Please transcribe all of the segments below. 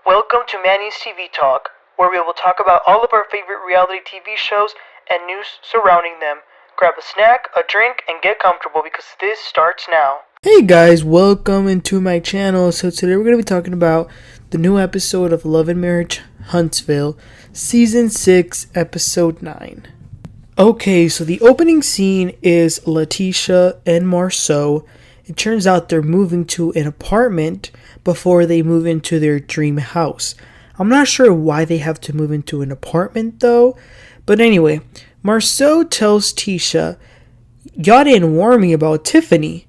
Welcome to Manny's TV Talk, where we will talk about all of our favorite reality TV shows and news surrounding them. Grab a snack, a drink, and get comfortable because this starts now. Hey guys, welcome into my channel. So today we're going to be talking about the new episode of Love and Marriage Huntsville, Season 6, Episode 9. Okay, so the opening scene is Latisha and Marsau. It turns out they're moving to an apartment before they move into their dream house. I'm not sure why they have to move into an apartment though. But anyway, Marsau tells Tisha, "Y'all didn't warn me about Tiffany."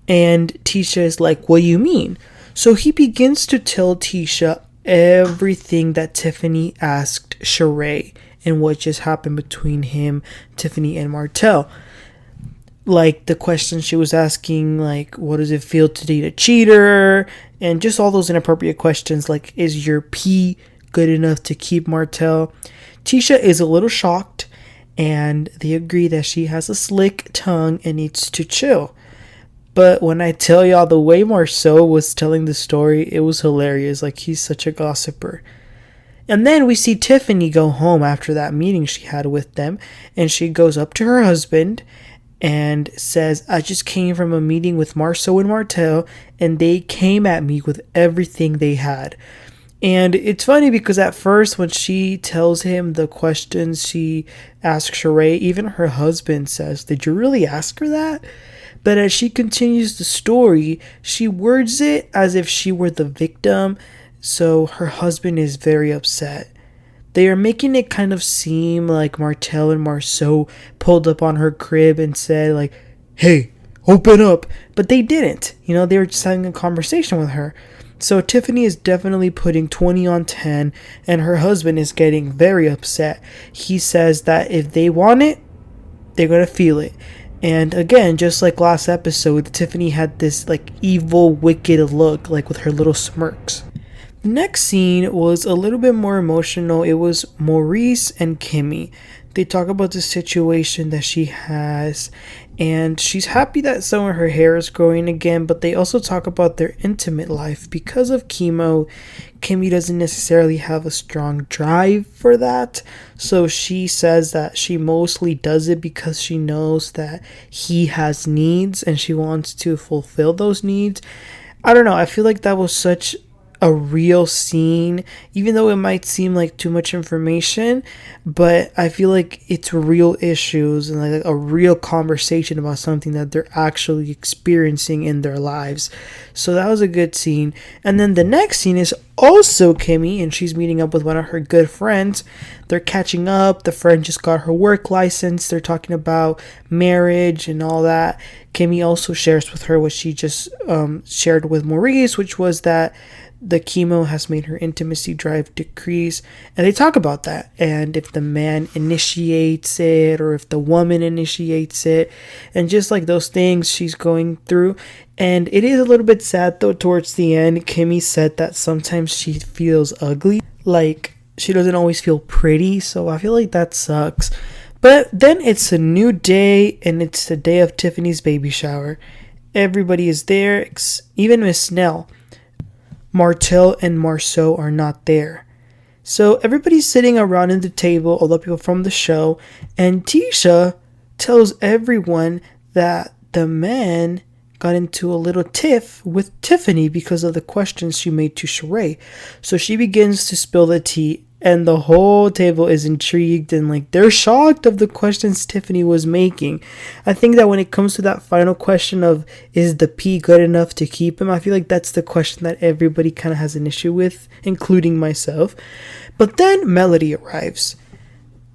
And Tisha is like, "What do you mean?" So he begins to tell Tisha everything that Tiffany asked Shereé and what just happened between him, Tiffany, and Martell. Like the questions she was asking, like, what does it feel to date a cheater? And just all those inappropriate questions, like, is your pee good enough to keep Martell? Tisha is a little shocked, and they agree that she has a slick tongue and needs to chill. But when I tell y'all the way Marsau was telling the story, it was hilarious. Like, he's such a gossiper. And then we see Tiffany go home after that meeting she had with them, and she goes up to her husband and says, "I just came from a meeting with Marsau and Martell, and they came at me with everything they had." And it's funny because at first when she tells him the questions she asks Shereé, even her husband says, "Did you really ask her that?" But as she continues the story, she words it as if she were the victim, so her husband is very upset. They are making it kind of seem like Martell and Marsau pulled up on her crib and said, like, "Hey, open up." But they didn't. They were just having a conversation with her. So Tiffany is definitely putting 20 on 10, and her husband is getting very upset. He says that if they want it, they're going to feel it. And again, just like last episode, Tiffany had this like evil, wicked look, like with her little smirks. The next scene was a little bit more emotional. It was Maurice and Kimmy. They talk about the situation that she has, and she's happy that some of her hair is growing again, but they also talk about their intimate life. Because of chemo, Kimmy doesn't necessarily have a strong drive for that, so she says that she mostly does it because she knows that he has needs and she wants to fulfill those needs. I don't know, I feel like that was such a real scene, even though it might seem like too much information, but I feel like it's real issues and like a real conversation about something that they're actually experiencing in their lives. So that was a good scene. And then the next scene is also Kimmy, and she's meeting up with one of her good friends. They're catching up. The friend just got her work license. They're talking about marriage and all that. Kimmy also shares with her what she just shared with Maurice, which was that the chemo has made her intimacy drive decrease, and they talk about that, and if the man initiates it or if the woman initiates it, and just like those things she's going through. And it is a little bit sad though. Towards the end, Kimmy said that sometimes she feels ugly, like she doesn't always feel pretty, so I feel like that sucks. But then it's a new day, and it's the day of Tiffany's baby shower. Everybody is there, even Miss Snell. Martell and Marsau are not there. So everybody's sitting around at the table, all the people from the show, and Tisha tells everyone that the man got into a little tiff with Tiffany because of the questions she made to Shereé. So she begins to spill the tea, and the whole table is intrigued and like they're shocked of the questions Tiffany was making. I think that when it comes to that final question of is the pee good enough to keep him, I feel like that's the question that everybody kind of has an issue with, including myself. But then Melody arrives.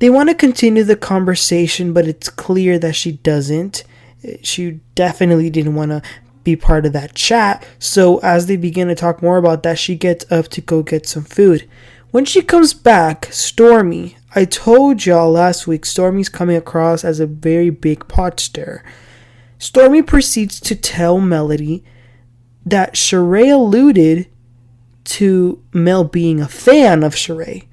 They want to continue the conversation, but it's clear that she doesn't. She definitely didn't want to be part of that chat. So as they begin to talk more about that, she gets up to go get some food. When she comes back, Stormi, I told y'all last week, Stormi's coming across as a very big pot stirrer. Stormi proceeds to tell Melody that Shereé alluded to Mel being a fan of Shereé.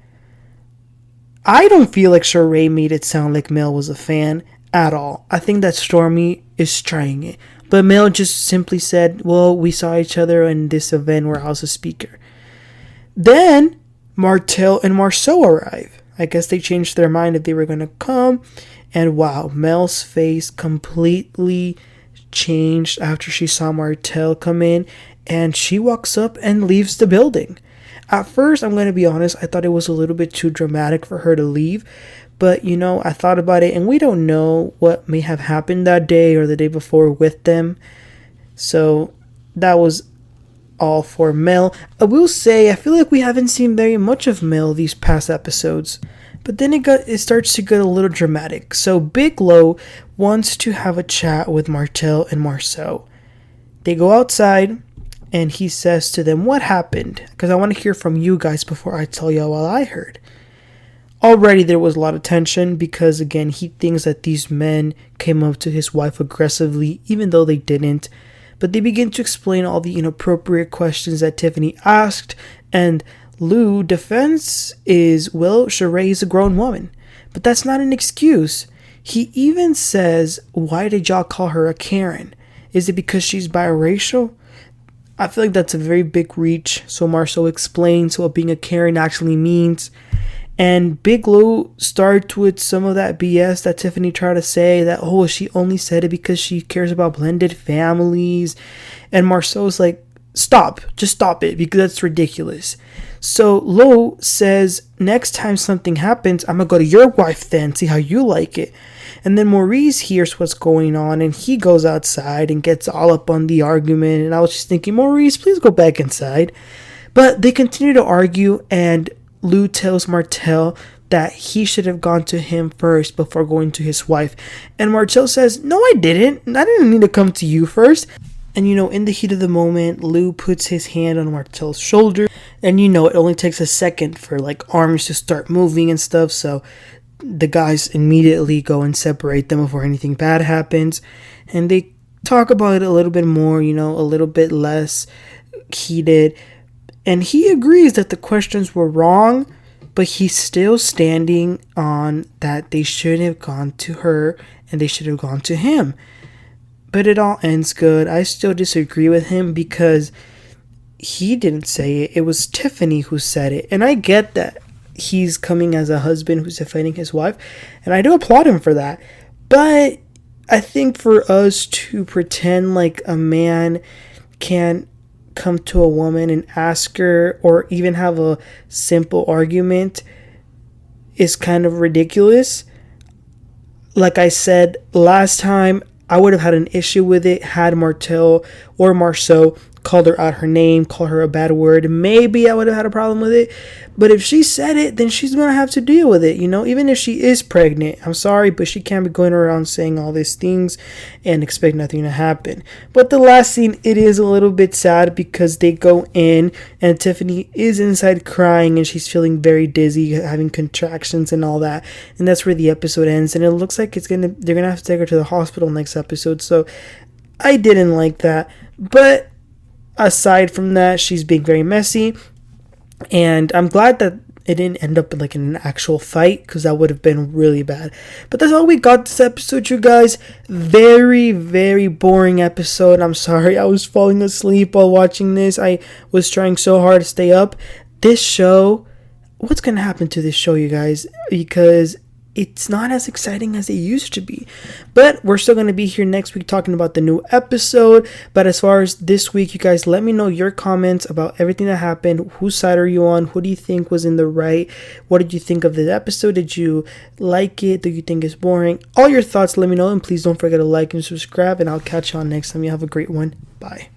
I don't feel like Shereé made it sound like Mel was a fan at all. I think that Stormi is trying it. But Mel just simply said, well, we saw each other in this event where I was a speaker. Then Martell and Marsau arrive. I guess they changed their mind if they were going to come. And wow, Mel's face completely changed after she saw Martell come in. And she walks up and leaves the building. At first, I'm going to be honest, I thought it was a little bit too dramatic for her to leave. But, I thought about it, and we don't know what may have happened that day or the day before with them. So, that was all for Mel. I will say, I feel like we haven't seen very much of Mel these past episodes. But then it starts to get a little dramatic. So, Big Lou wants to have a chat with Martell and Marsau. They go outside, and he says to them, what happened? Because I want to hear from you guys before I tell you what I heard. Already there was a lot of tension because, again, he thinks that these men came up to his wife aggressively, even though they didn't. But they begin to explain all the inappropriate questions that Tiffany asked, and Lou's defense is, well, Shereé is a grown woman. But that's not an excuse. He even says, why did y'all call her a Karen? Is it because she's biracial? I feel like that's a very big reach. So Marsau explains what being a Karen actually means. And Big Lou starts with some of that BS that Tiffany tried to say, that, oh, she only said it because she cares about blended families. And Marsau's like, stop, just stop it, because that's ridiculous. So Lou says, next time something happens, I'm going to go to your wife then, see how you like it. And then Maurice hears what's going on, and he goes outside and gets all up on the argument. And I was just thinking, Maurice, please go back inside. But they continue to argue, and Lou tells Martell that he should have gone to him first before going to his wife. And Martell says, no, I didn't need to come to you first. And in the heat of the moment, Lou puts his hand on Martell's shoulder. And it only takes a second for arms to start moving and stuff. So the guys immediately go and separate them before anything bad happens. And they talk about it a little bit more, a little bit less heated. And he agrees that the questions were wrong, but he's still standing on that they shouldn't have gone to her and they should have gone to him. But it all ends good. I still disagree with him because he didn't say it. It was Tiffany who said it. And I get that he's coming as a husband who's defending his wife, and I do applaud him for that. But I think for us to pretend like a man can come to a woman and ask her or even have a simple argument is kind of ridiculous. Like I said last time, I would have had an issue with it had Martell or Marsau called her out her name, called her a bad word. Maybe I would have had a problem with it. But if she said it, then she's going to have to deal with it, even if she is pregnant. I'm sorry, but she can't be going around saying all these things and expect nothing to happen. But the last scene, it is a little bit sad because they go in and Tiffany is inside crying and she's feeling very dizzy, having contractions and all that. And that's where the episode ends. And it looks like they're going to have to take her to the hospital next episode. So I didn't like that. But aside from that, she's being very messy, and I'm glad that it didn't end up in an actual fight, because that would have been really bad. But that's all we got this episode, you guys. Very, very boring episode. I'm sorry, I was falling asleep while watching this. I was trying so hard to stay up. This show, what's gonna happen to this show, you guys? Because it's not as exciting as it used to be. But we're still going to be here next week talking about the new episode. But as far as this week, you guys, let me know your comments about everything that happened. Whose side are you on? Who do you think was in the right? What did you think of the episode? Did you like it? Do you think it's boring? All your thoughts, let me know. And please don't forget to like and subscribe. And I'll catch you on next time. You have a great one. Bye.